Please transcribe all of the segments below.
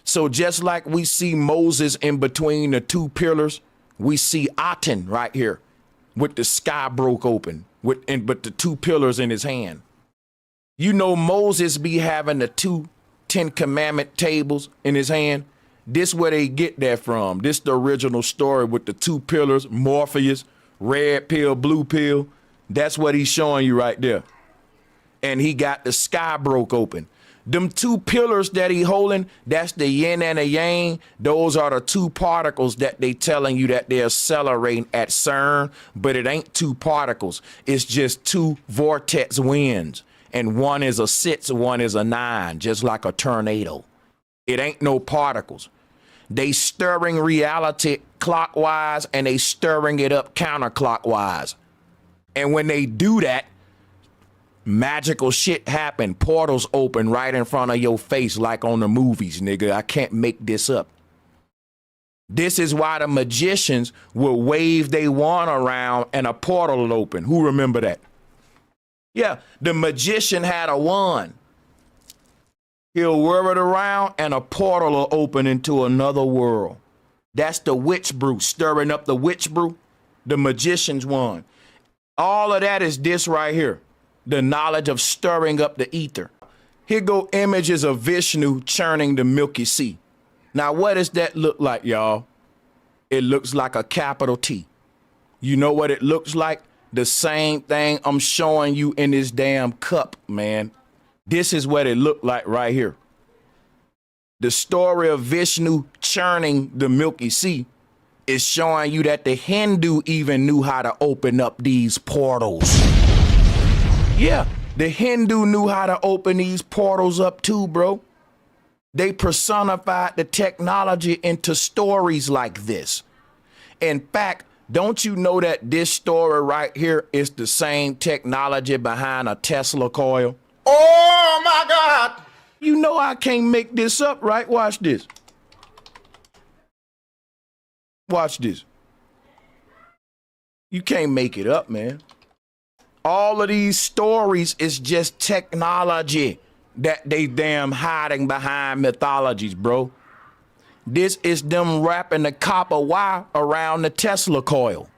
So just like we see Moses in between the two pillars, we see Aten right here with the sky broke open but the two pillars in his hand. You know, Moses be having the two Ten Commandment tables in his hand. This where they get that from. This the original story with the two pillars, Morpheus, red pill, blue pill. That's what he's showing you right there. And he got the sky broke open. Them two pillars that he holding, that's the yin and the yang. Those are the two particles that they telling you that they're accelerating at CERN, but it ain't two particles. It's just two vortex winds. And one is a 6, one is a 9, just like a tornado. It ain't no particles. They stirring reality clockwise and they stirring it up counterclockwise. And when they do that, magical shit happen. Portals open right in front of your face like on the movies, nigga. I can't make this up. This is why the magicians will wave their wand around and a portal will open. Who remember that? Yeah, the magician had a wand. He'll whir it around and a portal will open into another world. That's the witch brew, stirring up the witch brew, the magician's wand. All of that is this right here, the knowledge of stirring up the ether. Here go images of Vishnu churning the Milky Sea. Now, what does that look like, y'all? It looks like a capital T. You know what it looks like? The same thing I'm showing you in this damn cup, man. This is what it looked like right here. The story of Vishnu churning the Milky Sea is showing you that the Hindu even knew how to open up these portals. Yeah, the Hindu knew how to open these portals up too, bro. They personified the technology into stories like this. In fact, don't you know that this story right here is the same technology behind a Tesla coil? Oh my God! You know I can't make this up, right? Watch this. Watch this. You can't make it up, man. All of these stories is just technology that they damn hiding behind mythologies, bro. This is them wrapping the copper wire around the Tesla coil.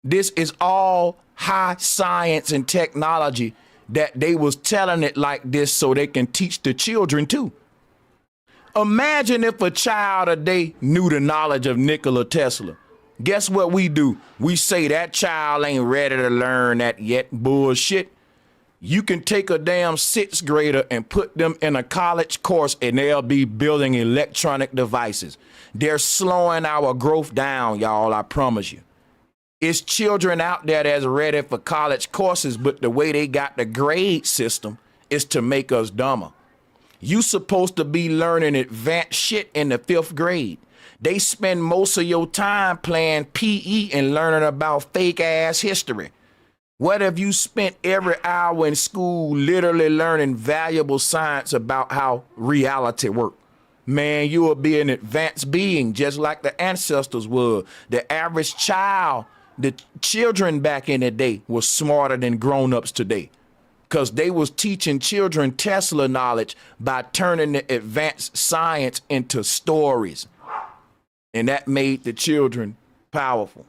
This is all high science and technology that they was telling it like this so they can teach the children too. Imagine if a child today knew the knowledge of Nikola Tesla. Guess what we do? We say that child ain't ready to learn that yet. Bullshit. You can take a damn 6th grader and put them in a college course and they'll be building electronic devices. They're slowing our growth down, y'all, I promise you. It's children out there that's ready for college courses, but the way they got the grade system is to make us dumber. You supposed to be learning advanced shit in the 5th grade. They spend most of your time playing PE and learning about fake ass history. What if you spent every hour in school literally learning valuable science about how reality works? Man, you will be an advanced being just like the ancestors were. The average child, the children back in the day were smarter than grown-ups today because they was teaching children Tesla knowledge by turning the advanced science into stories. And that made the children powerful.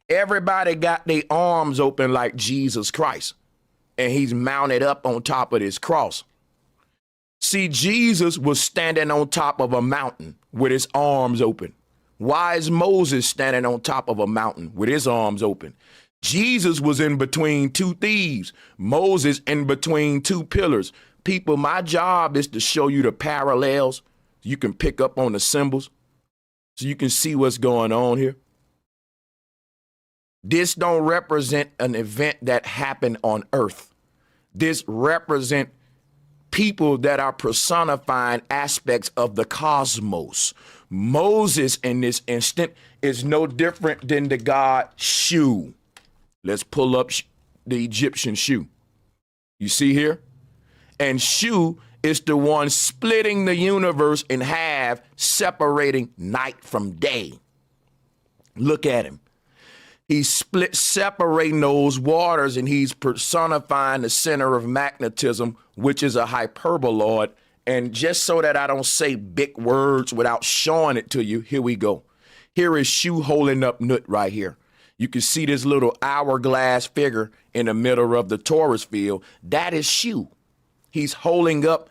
Everybody got their arms open like Jesus Christ, and he's mounted up on top of this cross. See, Jesus was standing on top of a mountain with his arms open. Why is Moses standing on top of a mountain with his arms open? Jesus was in between two thieves. Moses in between two pillars. People, my job is to show you the parallels. You can pick up on the symbols so you can see what's going on here. This don't represent an event that happened on earth. This represent people that are personifying aspects of the cosmos. Moses in this instant is no different than the god Shu. Let's pull up the Egyptian Shu. You see here? And Shu is the one splitting the universe in half, separating night from day. Look at him. He's separating those waters, and he's personifying the center of magnetism, which is a hyperboloid. And just so that I don't say big words without showing it to you, here we go. Here is Shu holding up Nut right here. You can see this little hourglass figure in the middle of the Taurus field. That is Shu. He's holding up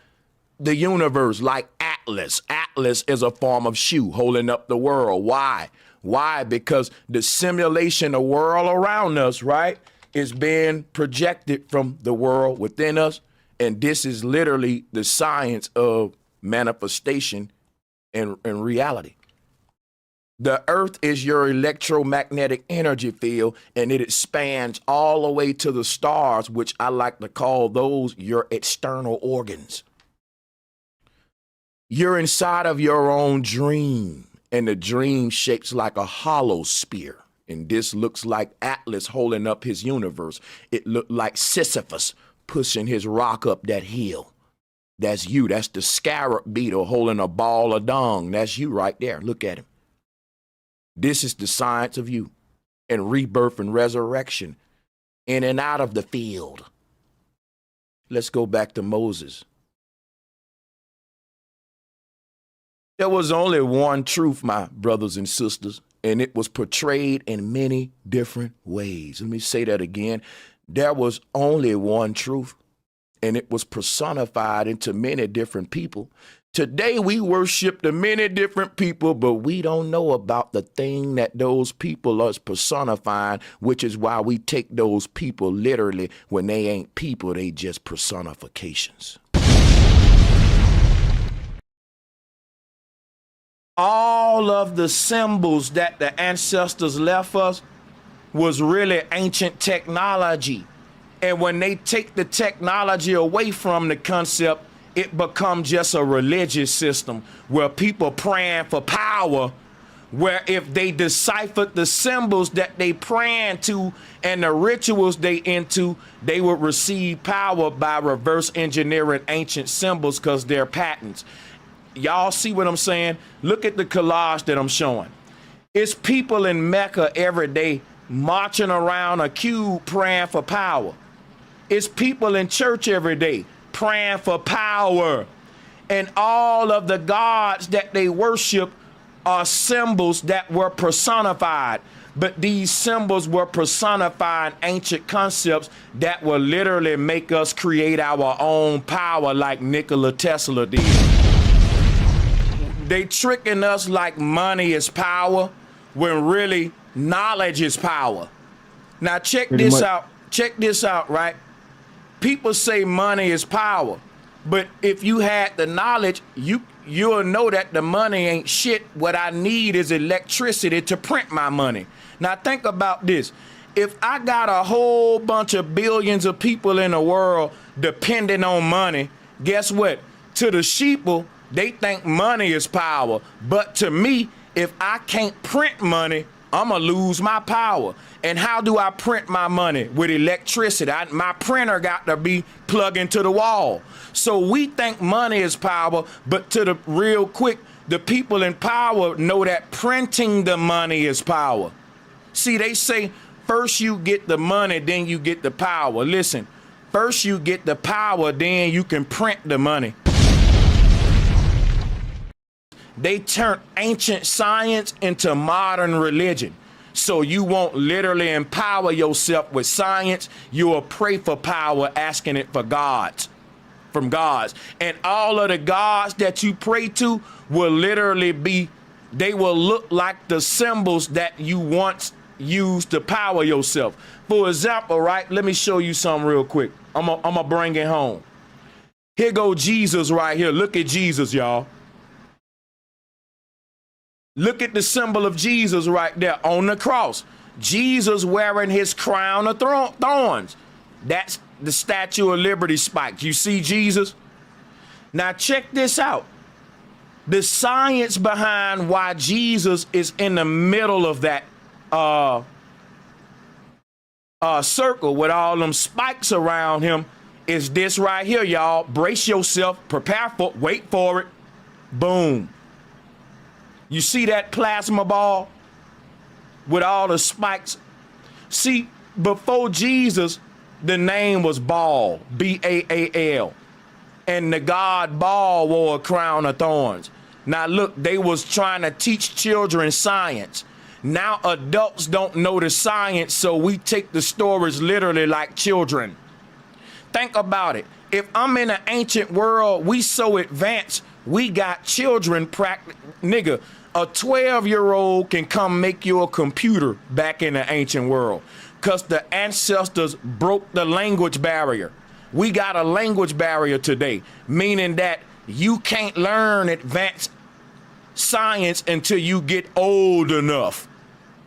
the universe like Atlas. Atlas is a form of Shu holding up the world. Why? Why? Because the simulation of world around us, right, is being projected from the world within us. And this is literally the science of manifestation and reality. The earth is your electromagnetic energy field, and it expands all the way to the stars, which I like to call those your external organs. You're inside of your own dream, and the dream shapes like a hollow sphere. And this looks like Atlas holding up his universe. It looked like Sisyphus pushing his rock up that hill. That's you. That's the scarab beetle holding a ball of dung. That's you right there. Look at him. This is the science of you and rebirth and resurrection in and out of the field. Let's go back to Moses. There was only one truth, my brothers and sisters, and it was portrayed in many different ways. Let me say that again. There was only one truth, and it was personified into many different people. Today, we worship the many different people, but we don't know about the thing that those people are personifying, which is why we take those people literally. When they ain't people, they just personifications. All of the symbols that the ancestors left us was really ancient technology. And when they take the technology away from the concept, it becomes just a religious system where people praying for power, where if they deciphered the symbols that they praying to and the rituals they into, they would receive power by reverse engineering ancient symbols because they're patents. Y'all see what I'm saying? Look at the collage that I'm showing. It's people in Mecca every day marching around a cube praying for power. It's people in church every day praying for power. And all of the gods that they worship are symbols that were personified. But these symbols were personifying ancient concepts that will literally make us create our own power like Nikola Tesla did. They tricking us like money is power when really knowledge is power. Now check this out. Check this out, right? People say money is power, but if you had the knowledge, you'll know that the money ain't shit. What I need is electricity to print my money. Now think about this. If I got a whole bunch of billions of people in the world depending on money, guess what? To the sheeple, they think money is power. But to me, if I can't print money, I'm gonna lose my power. And how do I print my money? With electricity. My printer got to be plugged into the wall. So we think money is power, but to the real quick, the people in power know that printing the money is power. See, they say first you get the money, then you get the power. Listen, first you get the power, then you can print the money. They turn ancient science into modern religion. So you won't literally empower yourself with science. You will pray for power, asking it for gods, from gods. And all of the gods that you pray to will literally be, they will look like the symbols that you once used to power yourself. For example, right, let me show you something real quick. I'm gonna bring it home. Here go Jesus right here. Look at Jesus, y'all. Look at the symbol of Jesus right there on the cross. Jesus wearing his crown of thorns. That's the Statue of Liberty spikes. You see Jesus? Now check this out. The science behind why Jesus is in the middle of that circle with all them spikes around him is this right here, y'all. Brace yourself, prepare for, wait for it. Boom. You see that plasma ball with all the spikes See, before Jesus, the name was Baal, B-A-A-L. And the god Baal wore a crown of thorns. Now look, they was trying to teach children science. Now adults don't know the science, so we take the stories literally like children. Think about it. If I'm in an ancient world, we so advanced, we got children nigga, a 12-year-old can come make you a computer back in the ancient world. Cause the ancestors broke the language barrier. We got a language barrier today, meaning that you can't learn advanced science until you get old enough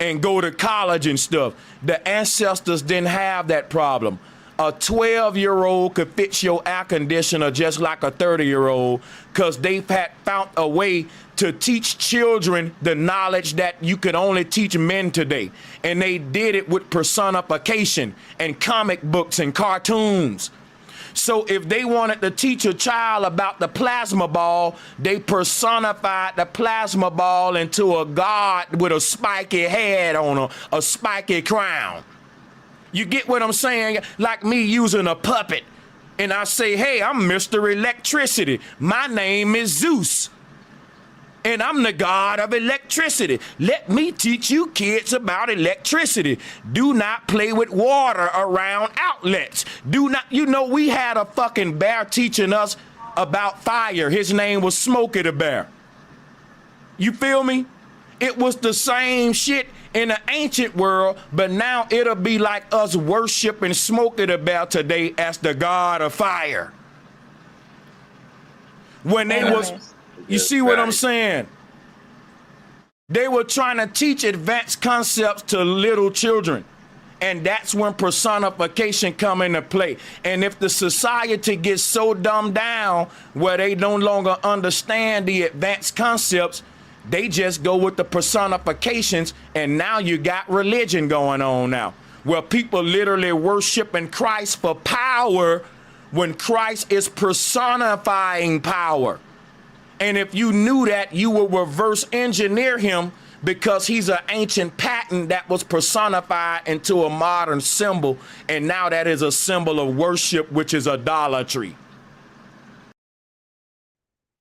and go to college and stuff. The ancestors didn't have that problem. A 12-year-old could fix your air conditioner just like a 30-year-old because they've found a way to teach children the knowledge that you could only teach men today. And they did it with personification and comic books and cartoons. So if they wanted to teach a child about the plasma ball, they personified the plasma ball into a god with a spiky head on a spiky crown. You get what I'm saying? Like me using a puppet. And I say, hey, I'm Mr. Electricity. My name is Zeus. And I'm the god of electricity. Let me teach you kids about electricity. Do not play with water around outlets. Do not, you know, we had a fucking bear teaching us about fire. His name was Smokey the Bear. You feel me? It was the same shit in the ancient world, but now it'll be like us worshiping Smokey the Bear today as the god of fire. When they was... You see what I'm saying? They were trying to teach advanced concepts to little children. And that's when personification come into play. And if the society gets so dumbed down where they no longer understand the advanced concepts, they just go with the personifications, and now you got religion going on now, where people literally worshiping Christ for power when Christ is personifying power. And if you knew that, you would reverse engineer him because he's an ancient pattern that was personified into a modern symbol. And now that is a symbol of worship, which is idolatry.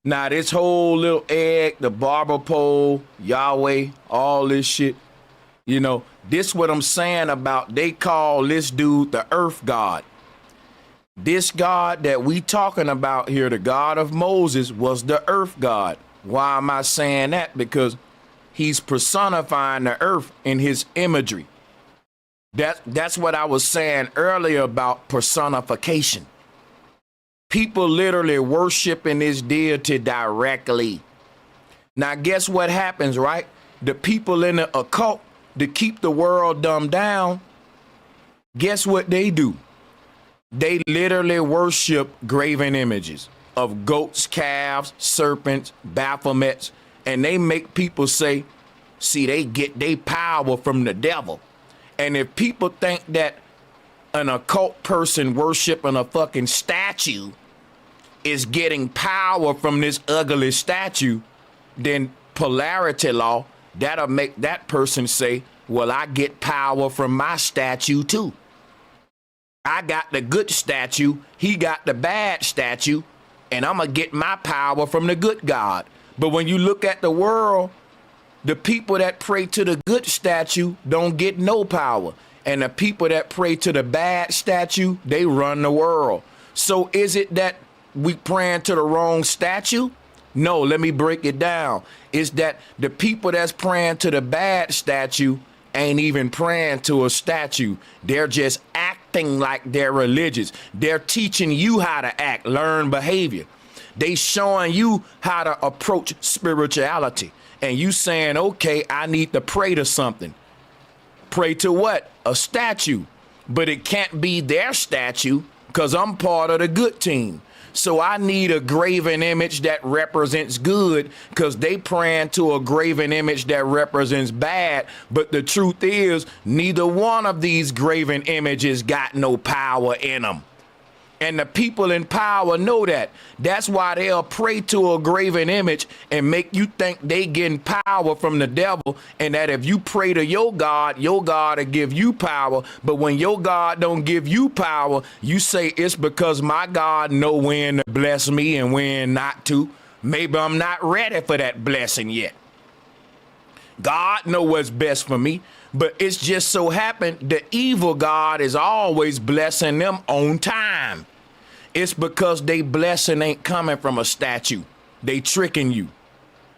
Now this whole little egg, the barber pole, Yahweh, all this shit, you know, this what I'm saying about they call this dude the earth god. This God that we talking about here, the God of Moses, was the earth God. Why am I saying that? Because he's personifying the earth in his imagery. That's what I was saying earlier about personification. People literally worshiping this deity directly. Now, guess what happens, right? The people in the occult, to keep the world dumbed down, guess what they do? They literally worship graven images of goats, calves, serpents, baphomets, and they make people say, see, they get their power from the devil. And if people think that an occult person worshiping a fucking statue is getting power from this ugly statue, then polarity law, that'll make that person say, well, I get power from my statue too. I got the good statue, he got the bad statue, and I'm gonna get my power from the good God. But when you look at the world, the people that pray to the good statue don't get no power. And the people that pray to the bad statue, they run the world. So is it that we praying to the wrong statue? No, let me break it down. It's that the people that's praying to the bad statue ain't even praying to a statue. They're just acting like they're religious. They're teaching you how to act, learn behavior. They showing you how to approach spirituality. And you saying, okay, I need to pray to something. Pray to what? A statue. But it can't be their statue because I'm part of the good team. So I need a graven image that represents good because they praying to a graven image that represents bad. But the truth is, neither one of these graven images got no power in them. And the people in power know that. That's why they'll pray to a graven image and make you think they getting power from the devil, and that if you pray to your God will give you power. But when your God don't give you power, you say it's because my God know when to bless me and when not to. Maybe I'm not ready for that blessing yet. God know what's best for me, but it's just so happened the evil God is always blessing them on time. It's because they blessing ain't coming from a statue. They tricking you.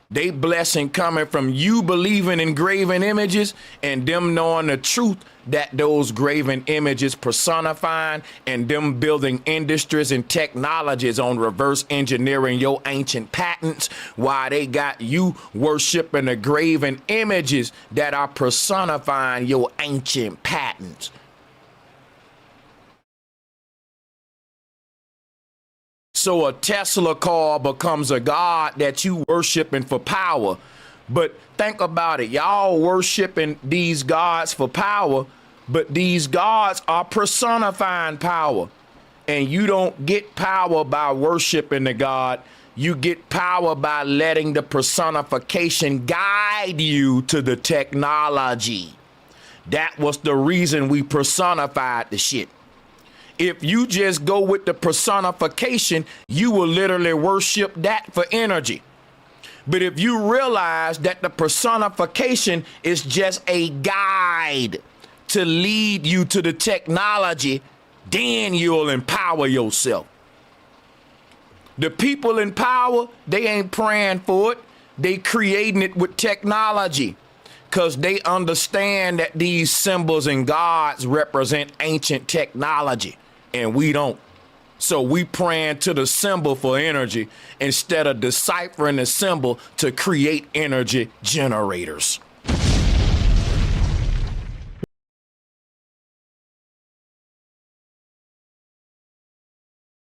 They blessing coming from you believing in graven images and them knowing the truth that those graven images personifying, and them building industries and technologies on reverse engineering your ancient patents, while they got you worshiping the graven images that are personifying your ancient patents. So a Tesla car becomes a god that you worshiping for power. But think about it. Y'all worshiping these gods for power, but these gods are personifying power. And you don't get power by worshiping the God. You get power by letting the personification guide you to the technology. That was the reason we personified the shit. If you just go with the personification, you will literally worship that for energy. But if you realize that the personification is just a guide to lead you to the technology, then you'll empower yourself. The people in power, they ain't praying for it. They creating it with technology because they understand that these symbols and gods represent ancient technology, and we don't. So we praying to the symbol for energy instead of deciphering the symbol to create energy generators.